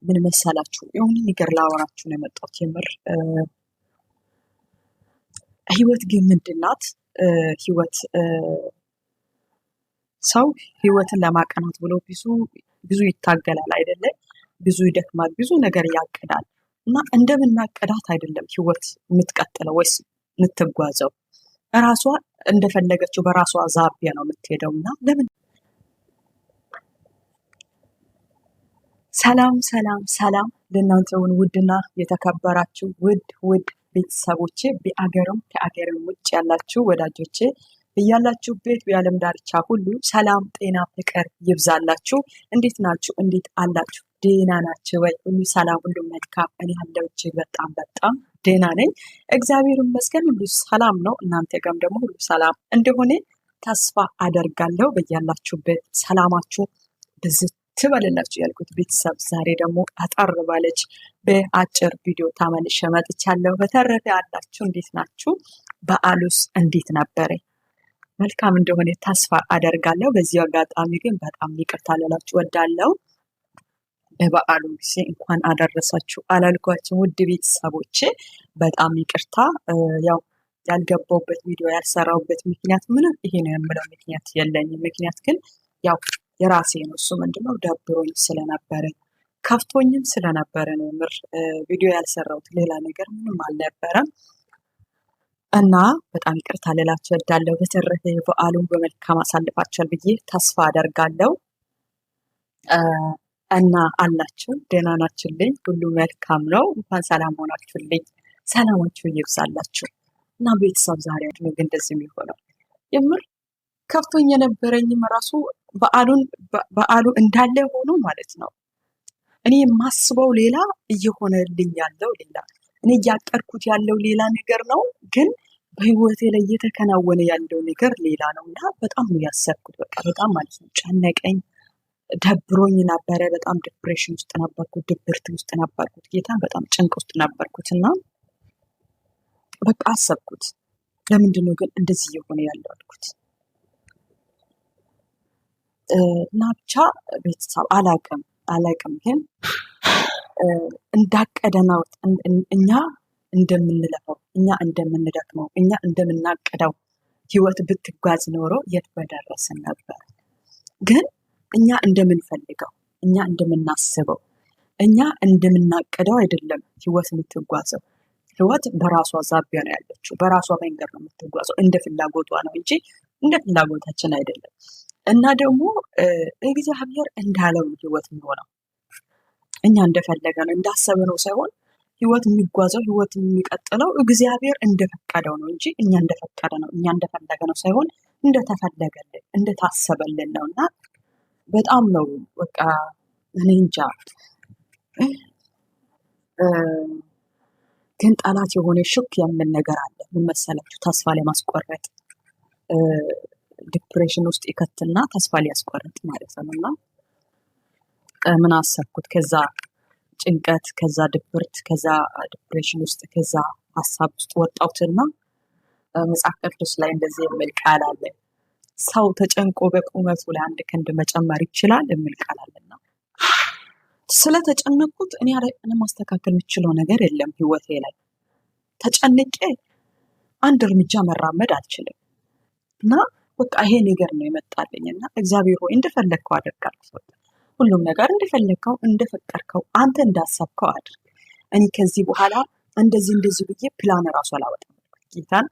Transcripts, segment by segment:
ምን መሰላችሁ የሆነ ነገር ላወራችሁ ነው የመጣሁት። የምር ህይወት ግን ምንድናት? ህይወት ሰው ህይወትን ለማቀናት ብሎ ብዙ ይታገላል አይደለ? ብዙ ይደክማል፣ ብዙ ነገር ያቅዳል እና እንደምናቀዳት አይደለም ህይወት የምትቀጥለው ወይስ የምትጓዘው። ራሷ እንደፈለገችው በራሷ ዛቢያ ነው የምትሄደው እና ለምን ሰላም ሰላም ሰላም ለእናንተውን ውድና የተከበራችሁ ውድ ቤተሰቦቼ በአገርም ከአገርም ውጭ ያላችሁ ወዳጆቼ በያላችሁበት የዓለም ዳርቻ ሁሉ ሰላም፣ ጤና፣ ፍቅር ይብዛላችሁ። እንዴት ናችሁ? እንዴት አላችሁ? ደህና ናችሁ ወይ? ሁሉ ሰላም፣ ሁሉ መልካም። እኔ ያለው እጅግ በጣም ደህና ነኝ፣ እግዚአብሔር ይመስገን። ሁሉ ሰላም ነው። እናንተ ጋርም ደግሞ ሁሉ ሰላም እንደሆነ ተስፋ አደርጋለሁ። በያላችሁበት ሰላማችሁ ብዝት ትበልላችሁ ያልኩት ቤተሰብ ዛሬ ደግሞ አጠር ባለች በአጭር ቪዲዮ ተመልሼ መጥቻለሁ። በተረፈ ያላችሁ እንዴት ናችሁ? በዓሉስ እንዴት ነበረ? መልካም እንደሆነ ተስፋ አደርጋለሁ። በዚህ አጋጣሚ ግን በጣም ይቅርታ ልላችሁ እወዳለሁ። በበዓሉ ጊዜ እንኳን አደረሳችሁ አላልኳችሁ ውድ ቤተሰቦቼ፣ በጣም ይቅርታ። ያው ያልገባሁበት ቪዲዮ ያልሰራሁበት ምክንያት ምንም ይሄ ነው የምለው ምክንያት የለኝም። ምክንያት ግን ያው የራሴ ነው። እሱ ምንድነው ደብሮኝ ስለነበረ ከፍቶኝም ስለነበረ ነው ምር ቪዲዮ ያልሰራሁት፣ ሌላ ነገር ምንም አልነበረም እና በጣም ይቅርታ ልላችሁ እወዳለሁ። በተረፈ በዓሉን በመልካም አሳልፋችኋል ብዬ ተስፋ አደርጋለሁ እና አላችሁ ደህና ናችሁልኝ? ሁሉ መልካም ነው። እንኳን ሰላም ሆናችሁልኝ፣ ሰላማችሁ ይብዛላችሁ። እና ቤተሰብ ዛሬ ነው ግን እንደዚህ የሚሆነው የምር ከፍቶኝ የነበረኝም ራሱ በዓሉ እንዳለ ሆኖ ማለት ነው። እኔ የማስበው ሌላ እየሆነልኝ ያለው ሌላ፣ እኔ እያቀድኩት ያለው ሌላ ነገር ነው፣ ግን በህይወቴ ላይ እየተከናወነ ያለው ነገር ሌላ ነው እና በጣም ነው ያሰብኩት። በቃ በጣም ማለት ነው ጨነቀኝ፣ ደብሮኝ ነበረ። በጣም ዲፕሬሽን ውስጥ ነበርኩት፣ ድብርት ውስጥ ነበርኩት፣ ጌታን በጣም ጭንቅ ውስጥ ነበርኩት እና በቃ አሰብኩት፣ ለምንድን ነው ግን እንደዚህ እየሆነ ያለው አልኩት። እና ብቻ ቤተሰብ አላቅም ግን እንዳቀደነው እኛ እንደምንለፈው እኛ እንደምንደክመው እኛ እንደምናቀደው ህይወት ብትጓዝ ኖሮ የት በደረስን ነበር። ግን እኛ እንደምንፈልገው እኛ እንደምናስበው እኛ እንደምናቀደው አይደለም ህይወት የምትጓዘው። ህይወት በራሷ ዛቢያ ነው ያለችው፣ በራሷ መንገድ ነው የምትጓዘው። እንደ ፍላጎቷ ነው እንጂ እንደ ፍላጎታችን አይደለም። እና ደግሞ እግዚአብሔር እንዳለው ህይወት የሚሆነው እኛ እንደፈለገ ነው እንዳሰበነው ሳይሆን ህይወት የሚጓዘው ህይወት የሚቀጥለው እግዚአብሔር እንደፈቀደው ነው እንጂ እኛ እንደፈቀደ ነው እኛ እንደፈለገ ነው ሳይሆን እንደተፈለገልን እንደታሰበልን ነው። እና በጣም ነው በቃ እኔ እንጃ። ግን ጠላት የሆነ ሹክ የምን ነገር አለ ምን መሰላችሁ? ተስፋ ለማስቆረጥ ዲፕሬሽን ውስጥ ይከትና ተስፋ ሊያስቆርጥ ማለት ነው። እና ምን አሰብኩት? ከዛ ጭንቀት፣ ከዛ ድብርት፣ ከዛ ዲፕሬሽን ውስጥ ከዛ ሀሳብ ውስጥ ወጣሁትና መጽሐፍ ቅዱስ ላይ እንደዚህ የሚል ቃል አለ፣ ሰው ተጨንቆ በቁመቱ ላይ አንድ ክንድ መጨመር ይችላል የሚል ቃል አለና ስለተጨነቅኩት እኔ ማስተካከል የምችለው ነገር የለም ህይወቴ ላይ። ተጨንቄ አንድ እርምጃ መራመድ አልችልም እና በቃ ይሄ ነገር ነው የመጣልኝ እና እግዚአብሔር ሆይ እንደፈለግከው አድርጋለሁ። ሁሉም ነገር እንደፈለግከው እንደፈቀድከው አንተ እንዳሰብከው አድርግ። እኔ ከዚህ በኋላ እንደዚህ ብዬ ፕላን እራሱ አላወጣም ጌታን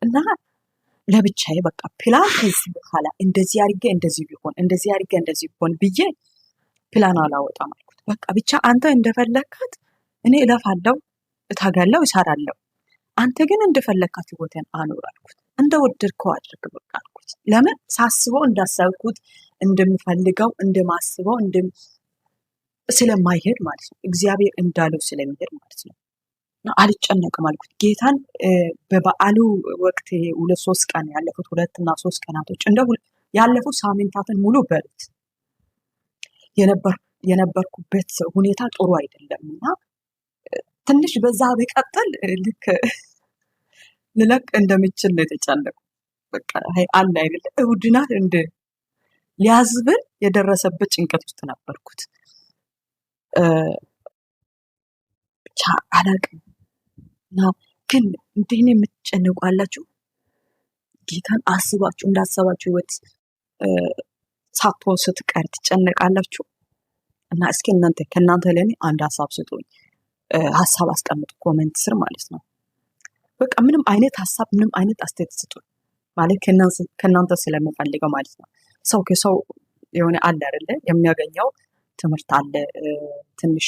እና ለብቻዬ በቃ ፕላን ከዚህ በኋላ እንደዚህ አድርጌ እንደዚህ ቢሆን ብዬ ፕላን አላወጣም አልኩት። በቃ ብቻ አንተ እንደፈለግካት እኔ እለፋለሁ፣ እታጋለሁ፣ እሰራለሁ። አንተ ግን እንደፈለግካት ህይወቴን አኖር አልኩት። እንደወደድከው አድርግ በቃ አልኩት። ለምን ሳስበው እንዳሰብኩት እንደምፈልገው እንደማስበው ስለማይሄድ ማለት ነው። እግዚአብሔር እንዳለው ስለሚሄድ ማለት ነው። አልጨነቅም አልኩት ጌታን። በበዓሉ ወቅት 2-3 ቀን ያለፉት 2 እና 3 ቀናቶች ያለፉት ሳምንታትን ሙሉ በሉት የነበርኩበት ሁኔታ ጥሩ አይደለም እና ትንሽ በዛ ቢቀጥል ልለቅ እንደምችል ነው የተጨነቁ። በቃ አለ አይደለ እሁድናት ሊያዝብል የደረሰበት ጭንቀት ውስጥ ነበርኩት ብቻ አላቅም። እና ግን እንዲህ የምትጨነቁ አላችሁ። ጌታን አስባችሁ እንዳሰባችሁ ህይወት ሳትሆን ስትቀር ትጨነቃላችሁ። እና እስኪ ከእናንተ ለእኔ አንድ ሀሳብ ስጡኝ። ሀሳብ አስቀምጡ ኮሜንት ስር ማለት ነው። በቃ ምንም አይነት ሀሳብ ምንም አይነት አስተያየት ስጡኝ ማለት ከእናንተ ስለምፈልገው ማለት ነው። ሰው ከሰው የሆነ አለ አይደለ የሚያገኘው ትምህርት አለ ትንሽ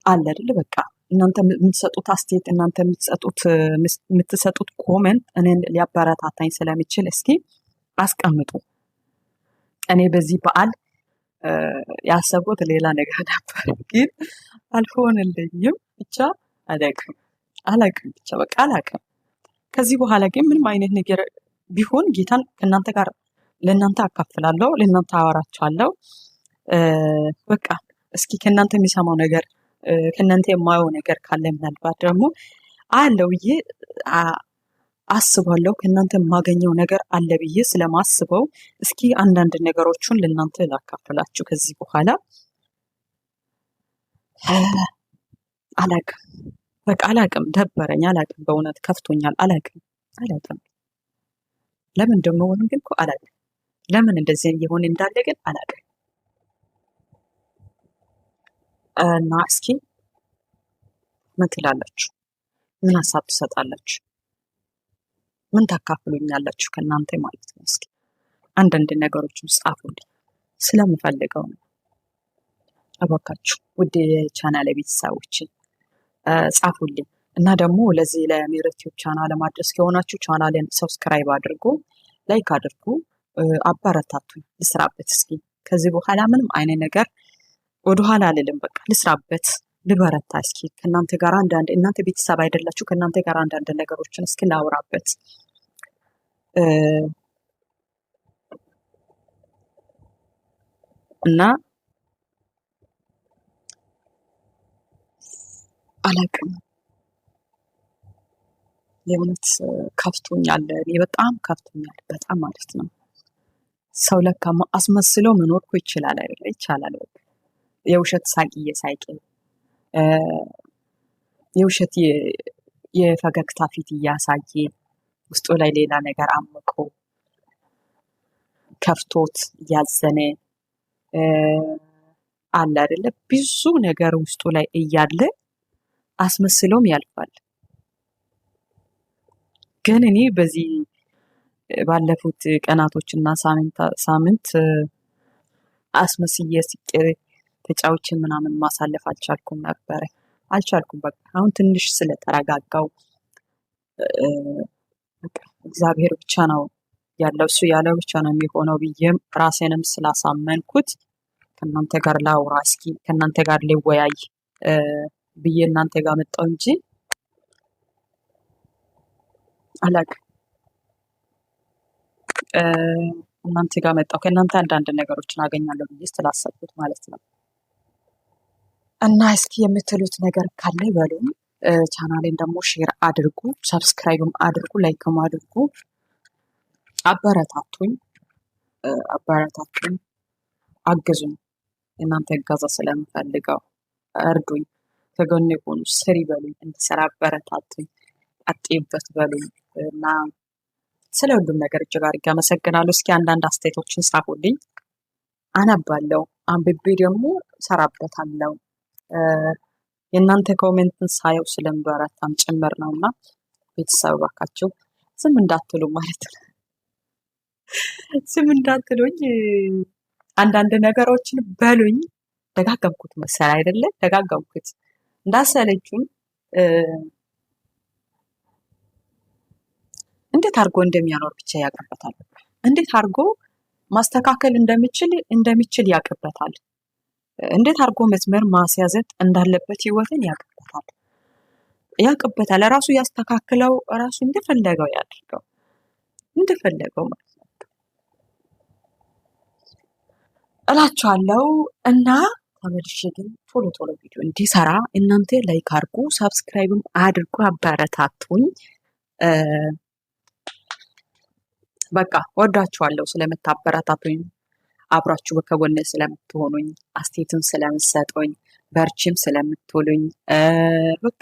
አለ አይደለ። በቃ እናንተ የምትሰጡት አስተያየት እናንተ የምትሰጡት ኮሜንት እኔን ሊያበረታታኝ ስለሚችል እስኪ አስቀምጡ። እኔ በዚህ በዓል ያሰብኩት ሌላ ነገር ነበር ግን አልሆነልኝም። ብቻ አላቅም ብቻ በቃ አላቅም። ከዚህ በኋላ ግን ምንም አይነት ነገር ቢሆን ጌታን ከእናንተ ጋር ለእናንተ አካፍላለሁ፣ ለእናንተ አወራችኋለሁ። በቃ እስኪ ከእናንተ የሚሰማው ነገር ከእናንተ የማየው ነገር ካለ ምናልባት ደግሞ አለው ብዬ አስባለሁ። ከእናንተ የማገኘው ነገር አለ ብዬ ስለማስበው እስኪ አንዳንድ ነገሮችን ለእናንተ ላካፍላችሁ። ከዚህ በኋላ አላቅም በቃ አላቅም፣ ደበረኝ፣ አላቅም፣ በእውነት ከፍቶኛል፣ አላቅም። ለምን ደግሞ ሆነ ግን እኮ አላቅም። ለምን እንደዚህ እየሆነ እንዳለ ግን አላቅም። እና እስኪ ምን ትላላችሁ? ምን ሀሳብ ትሰጣላችሁ? ምን ታካፍሉኛላችሁ? ከእናንተ ማለት ነው። እስኪ አንዳንድ ነገሮችን ጻፉልኝ፣ ስለምፈልገው ነው። እባካችሁ ውድ የቻናል ቤተሰቦች ጻፉልኝ። እና ደግሞ ለዚህ ለሜሮት ዩቲዩብ ቻናል ለማድረስ ከሆናችሁ ቻናልን ሰብስክራይብ አድርጉ፣ ላይክ አድርጉ፣ አበረታቱኝ፣ ልስራበት። እስኪ ከዚህ በኋላ ምንም አይነት ነገር ወደኋላ አልልም። በቃ ልስራበት፣ ልበረታ። እስኪ ከእናንተ ጋር እናንተ ቤተሰብ አይደላችሁ? ከእናንተ ጋር አንዳንድ ነገሮችን እስኪ ላውራበት እና አላቅም። የእውነት ከፍቶኛል። እኔ በጣም ከፍቶኛል፣ በጣም ማለት ነው። ሰው ለካ አስመስሎ መኖር እኮ ይችላል አይደለ? ይቻላል። በቃ የውሸት ሳቅ እየሳቀ የውሸት የፈገግታ ፊት እያሳየ ውስጡ ላይ ሌላ ነገር አምቆ ከፍቶት እያዘነ አለ አይደለ? ብዙ ነገር ውስጡ ላይ እያለ አስመስሎም ያልፋል። ግን እኔ በዚህ ባለፉት ቀናቶች እና ሳምንት አስመስዬ ስቄ ተጫውቼ ምናምን ማሳለፍ አልቻልኩም ነበረ። በቃ አሁን ትንሽ ስለተረጋጋው በቃ እግዚአብሔር ብቻ ነው ያለው፣ እሱ ያለው ብቻ ነው የሚሆነው ብዬም ራሴንም ስላሳመንኩት ከእናንተ ጋር ላውራ እስኪ ከእናንተ ጋር ልወያይ ብዬ እናንተ ጋር መጣሁ እንጂ አላቅም። እናንተ ጋር መጣሁ ከእናንተ አንዳንድ ነገሮችን አገኛለሁ ብዬ ስላሰብኩት ማለት ነው። እና እስኪ የምትሉት ነገር ካለ በሉኝ። ቻናሌን ደግሞ ሼር አድርጉ፣ ሰብስክራይብም አድርጉ፣ ላይክም አድርጉ። አበረታቱኝ፣ አግዙኝ። እናንተ እገዛ ስለምፈልገው እርዱኝ፣ ከጎኔ ሆኑ፣ ስሪ በሉኝ፣ እንድሰራ አበረታቱኝ፣ ቀጥይበት በሉኝ። እና ስለ ሁሉም ነገር እጅግ አድርጌ አመሰግናለሁ። እስኪ አንዳንድ አስተያየቶችን ጻፉልኝ፣ አነባለሁ። አንብቤ ደግሞ ሰራበታለሁ። የእናንተ ኮሜንትን ሳየው ስለምበረታም ጭምር ነው። እና ቤተሰብ እባካችሁ ዝም እንዳትሉ ማለት ነው። ዝም እንዳትሉኝ፣ አንዳንድ ነገሮችን በሉኝ። ደጋገምኩት መሰል አይደለ? ደጋገምኩት እንዳሰለችኝ። እንዴት አድርጎ እንደሚያኖር ብቻ ያውቅበታል። እንዴት አድርጎ ማስተካከል እንደሚችል ያውቅበታል። እንዴት አድርጎ መስመር ማስያዘት እንዳለበት ህይወትን ያውቅበታል። ራሱ ያስተካክለው፣ ራሱ እንደፈለገው ያድርገው፣ እንደፈለገው ማለት ነው እላችኋለሁ። እና ተመልሼ ግን ቶሎ ቪዲዮ እንዲሰራ እናንተ ላይክ አድርጉ፣ ሰብስክራይብም አድርጉ፣ አበረታቱኝ። በቃ ወዳችኋለሁ ስለምታበረታቱኝ። አብራችሁ ከጎኔ ስለምትሆኑኝ አስቴትም ስለምትሰጡኝ በርቺም ስለምትሉኝ በቃ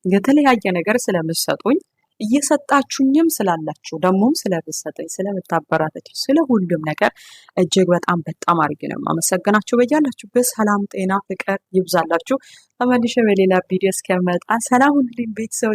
የተለያየ ነገር ስለምትሰጡኝ እየሰጣችሁኝም ስላላችሁ ደግሞም ስለምትሰጡኝ ስለምታበራታችሁ ስለ ሁሉም ነገር እጅግ በጣም አድርጌ ነው የማመሰግናችሁ። በያላችሁበት ሰላም፣ ጤና፣ ፍቅር ይብዛላችሁ። ተመልሼ በሌላ ቪዲዮ እስከመጣ ሰላም ሁኑልኝ ቤተሰብ።